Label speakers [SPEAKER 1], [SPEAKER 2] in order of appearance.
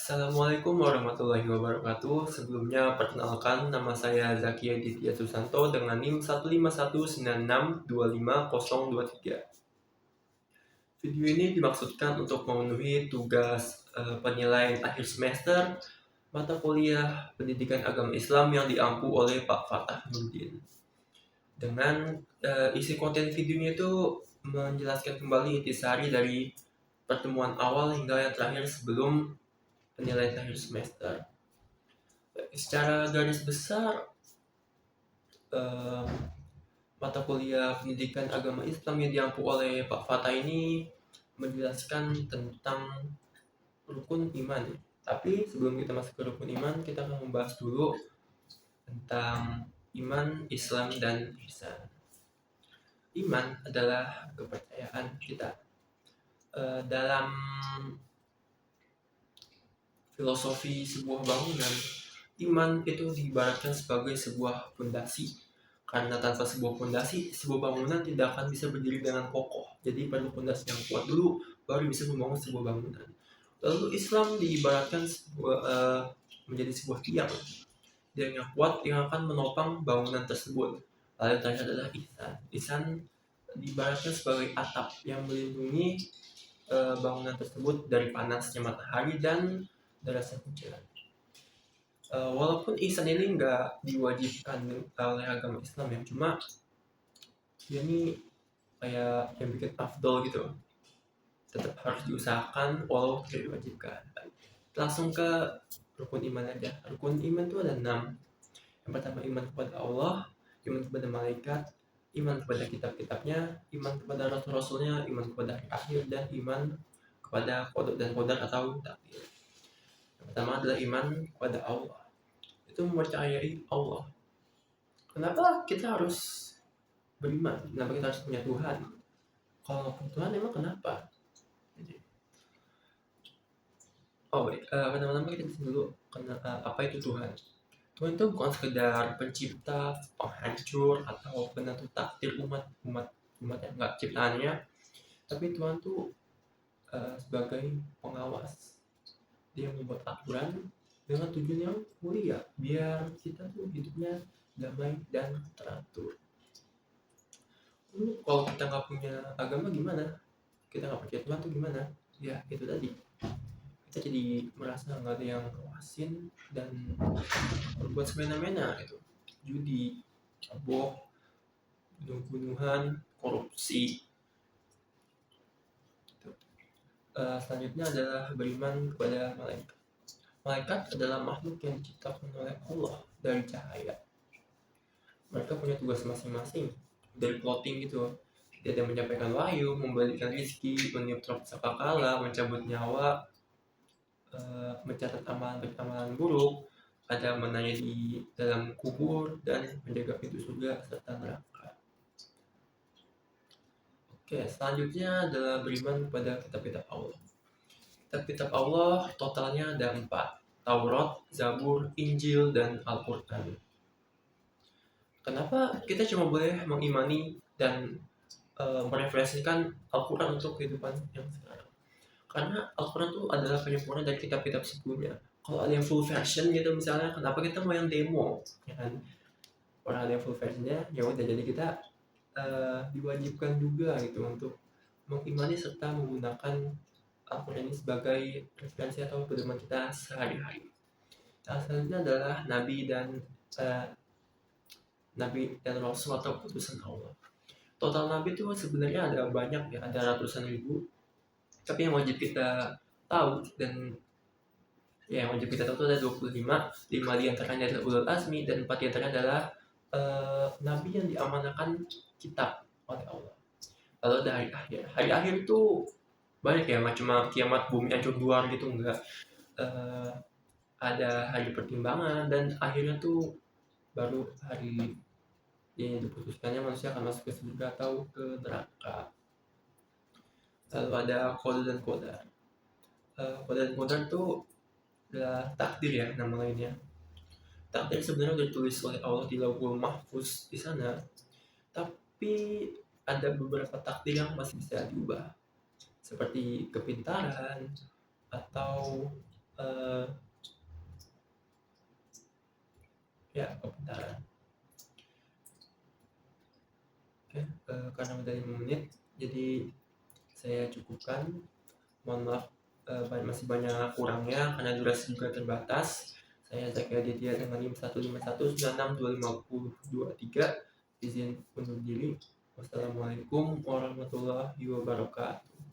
[SPEAKER 1] Assalamualaikum warahmatullahi wabarakatuh. Sebelumnya perkenalkan nama saya Zaki Aditya Susanto dengan NIM 15196250023. Video ini dimaksudkan untuk memenuhi tugas penilaian akhir semester mata kuliah Pendidikan Agama Islam yang diampu oleh Pak Fatah Nurdin. Dengan isi konten videonya itu menjelaskan kembali intisari dari pertemuan awal hingga yang terakhir sebelum penilaian akhir semester. Secara garis besar, eh, mata kuliah Pendidikan Agama Islam yang diampu oleh Pak Fatah ini menjelaskan tentang rukun iman. Tapi sebelum kita masuk ke rukun iman, kita akan membahas dulu tentang iman, Islam, dan ihsan. Iman adalah kepercayaan kita. Dalam filosofi sebuah bangunan, iman itu diibaratkan sebagai sebuah fondasi. Karena tanpa sebuah fondasi, sebuah bangunan tidak akan bisa berdiri dengan kokoh. Jadi perlu fondasi yang kuat dulu, baru bisa membangun sebuah bangunan. Lalu Islam diibaratkan menjadi sebuah tiang yang kuat yang akan menopang bangunan tersebut. Lalu yang terakhir adalah ihsan. Ihsan diibaratkan sebagai atap yang melindungi bangunan tersebut dari panasnya matahari dan derasnya hujan. Walaupun ihsan ini nggak diwajibkan oleh agama Islam ya, cuma dia ini kayak yang bikin afdol gitu, tetap harus diusahakan walau tidak diwajibkan. Langsung ke rukun iman aja. Rukun iman itu ada 6. Yang pertama iman kepada Allah, iman kepada malaikat, iman kepada kitab-kitabnya, iman kepada rasul-rasulnya, iman kepada hari akhir, dan iman kepada qada dan qadar atau takdir. Yang pertama adalah iman kepada Allah. Itu mempercayai Allah. Kenapa kita harus beriman? Kenapa kita harus punya Tuhan? Kalau nggak punya Tuhan emang kenapa? Pertama-tama kita lihat dulu apa itu Tuhan. Tuhan itu bukan sekedar pencipta, penghancur, atau penentu takdir umat yang nggak ciptaannya, tapi Tuhan itu sebagai pengawas. Dia membuat aturan dengan tujuan yang mulia, biar kita tuh hidupnya damai dan teratur. Kalau kita nggak punya agama gimana? Kita nggak percaya Tuhan tuh gimana? Ya itu tadi, kita jadi merasa nggak ada yang ngawasin dan berbuat semena-mena gitu, judi, cabok, bunuh-bunuhan, korupsi. Selanjutnya adalah beriman kepada malaikat. Malaikat adalah makhluk yang diciptakan oleh Allah dari cahaya. Mereka punya tugas masing-masing, dari plotting gitu. Dia ada menyampaikan wahyu, membalikkan rezeki, meniup trompet sangkakala, mencabut nyawa, mencatat amalan buruk, ada menanya di dalam kubur, dan menjaga pintu surga serta neraka. Oke, selanjutnya adalah beriman kepada kitab-kitab Allah. Kitab-kitab Allah totalnya ada 4: Taurat, Zabur, Injil, dan Al-Quran. Kenapa kita cuma boleh mengimani dan merefleksikan Al-Quran untuk kehidupan yang sekarang? Karena Al-Quran itu adalah penyempurna dari kitab-kitab sebelumnya. Kalau ada yang full version gitu misalnya, kenapa kita mau yang demo? Ya kan? Orang ada yang full versionnya, ya udah, jadi kita diwajibkan juga gitu untuk mengimani serta menggunakan Al-Quran ini sebagai referensi atau pedoman kita sehari-hari. Selanjutnya adalah Nabi dan Rasul atau utusan Allah. Total Nabi itu sebenarnya ada banyak ya, ada ratusan ribu. Tapi yang wajib kita tahu yang wajib kita tahu itu ada 25. 5 diantaranya adalah ulul azmi dan 4 diantaranya adalah Nabi yang diamanahkan kitab oleh Allah. Lalu ada hari akhir itu banyak ya, cuma kiamat bumi hancur duar gitu, enggak. Ada hari pertimbangan dan akhirnya tuh baru hari yang diputuskannya manusia akan masuk ke surga atau ke neraka. Lalu ada qada dan qadar. Qada dan qadar itu adalah takdir ya, nama lainnya. Takdir sebenarnya udah ditulis oleh Allah di Lauhul Mahfuz di sana, tapi ada beberapa takdir yang masih bisa diubah, seperti kepintaran atau eh, ya kebentaran. Oke, karena udah 5 menit, jadi saya cukupkan. Mohon maaf, masih banyak kurangnya karena durasi juga terbatas. Saya Zaki Aditya dengan NIM 151962523 izin undur diri. Wassalamualaikum warahmatullahi wabarakatuh.